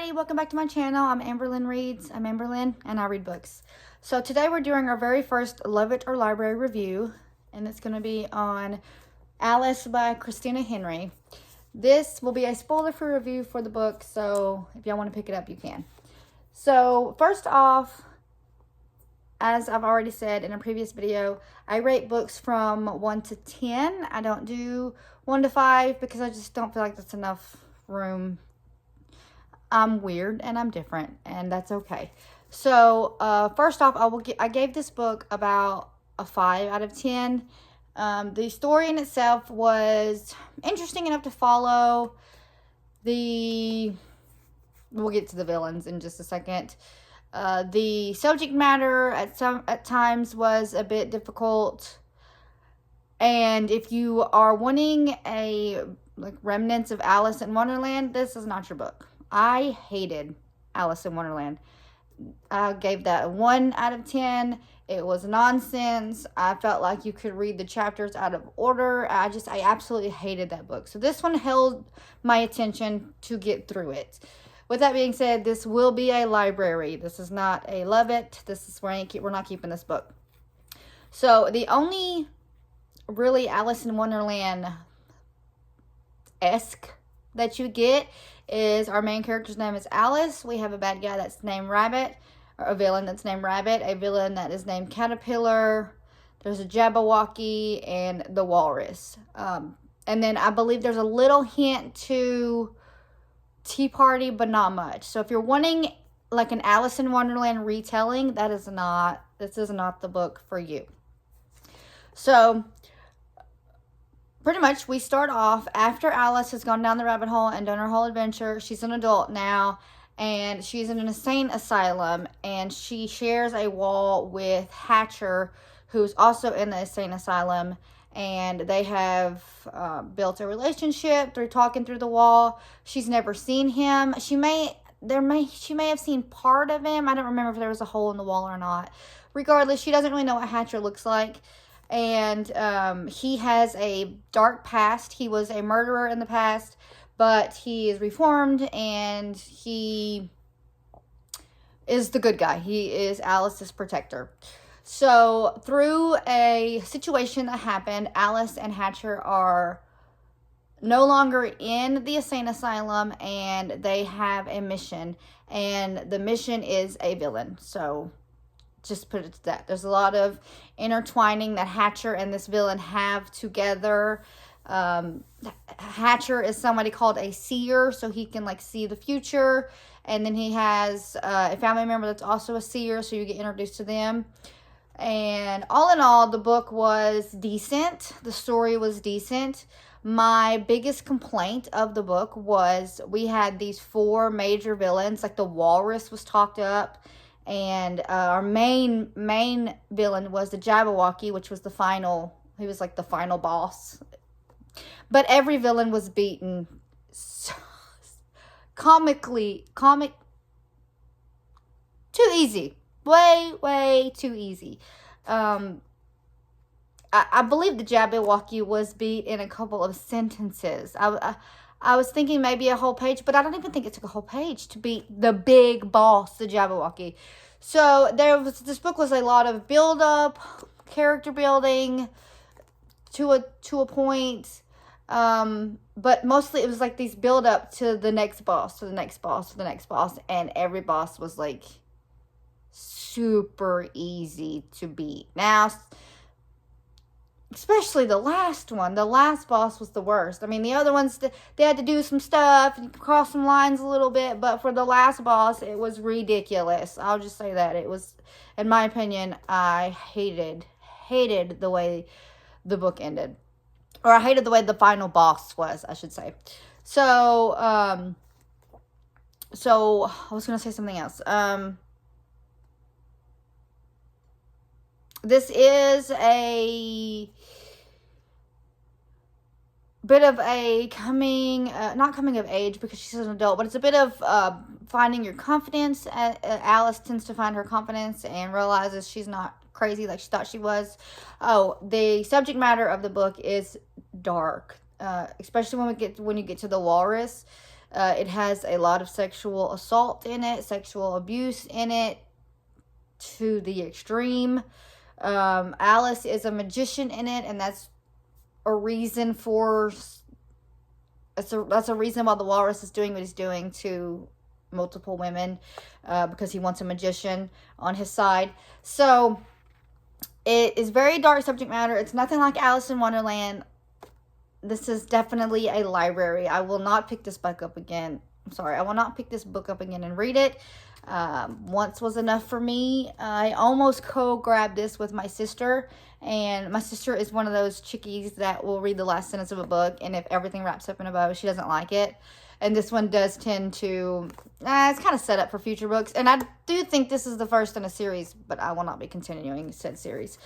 everybody, welcome back to my channel. I'm Amberlyn Reads. I'm Amberlyn and I read books. So today we're doing our very first Love It or Library review, and it's going to be on Alice by Christina Henry. This will be a spoiler-free review for the book, so if y'all want to pick it up, you can. So first off, as I've already said in a previous video, I rate books from 1 to 10. I don't do 1 to 5 because I just don't feel like that's enough room. I'm weird and I'm different, and that's okay. So first off, I gave this book about a 5 out of 10. The story in itself was interesting enough to follow. We'll get to the villains in just a second. The subject matter at times was a bit difficult, and if you are wanting remnants of Alice in Wonderland, this is not your book. I hated Alice in Wonderland. I gave that a 1 out of 10. It was nonsense. I felt like you could read the chapters out of order. I absolutely hated that book. So this one held my attention to get through it. With that being said, this will be a library. This is not a Love It. This is where we're not keeping this book. So the only really Alice in Wonderland-esque that you get is our main character's name is Alice. We have a bad guy that's named Rabbit, or a villain that's named Rabbit, a villain that is named Caterpillar. There's a Jabberwocky and the Walrus. And then I believe there's a little hint to Tea Party, but not much. So if you're wanting like an Alice in Wonderland retelling, this is not the book for you. So pretty much, we start off after Alice has gone down the rabbit hole and done her whole adventure. She's an adult now, and she's in an insane asylum, and she shares a wall with Hatcher, who's also in the insane asylum, and they have built a relationship through talking through the wall. She's never seen him. She may have seen part of him. I don't remember if there was a hole in the wall or not. Regardless, she doesn't really know what Hatcher looks like. And he has a dark past. He was a murderer in the past, but he is reformed, and he is the good guy. He is Alice's protector. So through a situation that happened, Alice and Hatcher are no longer in the insane asylum, and they have a mission, and the mission is a villain. So just put it to that. There's a lot of intertwining that Hatcher and this villain have together. Hatcher is somebody called a seer, so he can see the future. And then he has a family member that's also a seer, so you get introduced to them. And all in all, the book was decent. The story was decent. My biggest complaint of the book was we had these 4 major villains. Like the Walrus was talked up. And our main villain was the Jabberwocky, which was he was like the final boss. But every villain was beaten so comic, too easy. Way too easy. I believe the Jabberwocky was beat in a couple of sentences. I was thinking maybe a whole page, but I don't even think it took a whole page to beat the big boss, the Jabberwocky. So this book was a lot of build-up, character building to a point, but mostly it was like these build-up to the next boss, to the next boss, to the next boss, and every boss was like super easy to beat. Now, especially the last one. The last boss was the worst. I mean, the other ones, they had to do some stuff and cross some lines a little bit. But for the last boss, it was ridiculous. I'll just say that. It was, in my opinion, I hated the way the book ended. Or I hated the way the final boss was, I should say. So I was going to say something else. This is a bit of a not coming of age because she's an adult, but it's a bit of finding your confidence. Alice tends to find her confidence and realizes she's not crazy like she thought she was. Oh, the subject matter of the book is dark, especially when you get to the Walrus. It has a lot of sexual assault in it, sexual abuse in it to the extreme. Alice is a magician in it, and that's a reason for... That's a reason why the walrus is doing what he's doing to multiple women, because he wants a magician on his side. So it is very dark subject matter. It's nothing like Alice in Wonderland. This is definitely a library. I will not pick this book up again. I'm sorry. I will not pick this book up again and read it. Once was enough for me. I almost co-grabbed this with my sister. And my sister is one of those chickies that will read the last sentence of a book. And if everything wraps up in a bow, she doesn't like it. And this one does tend to... it's kind of set up for future books. And I do think this is the first in a series. But I will not be continuing said series.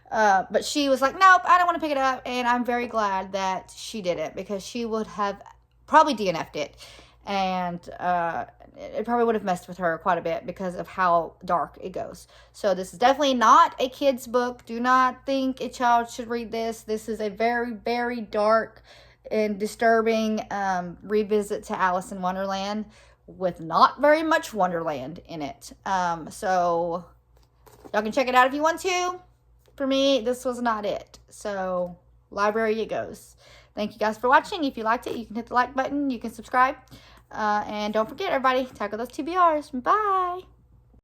But she was like, nope, I don't want to pick it up. And I'm very glad that she didn't, because she would have probably DNF'd it. And it probably would have messed with her quite a bit because of how dark it goes. So this is definitely not a kid's book. Do not think a child should read this. This is a very, very dark and disturbing revisit to Alice in Wonderland with not very much Wonderland in it. So y'all can check it out if you want to. For me, this was not it. So, library it goes. Thank you guys for watching. If you liked it, you can hit the like button. You can subscribe. And don't forget, everybody, tackle those TBRs. Bye.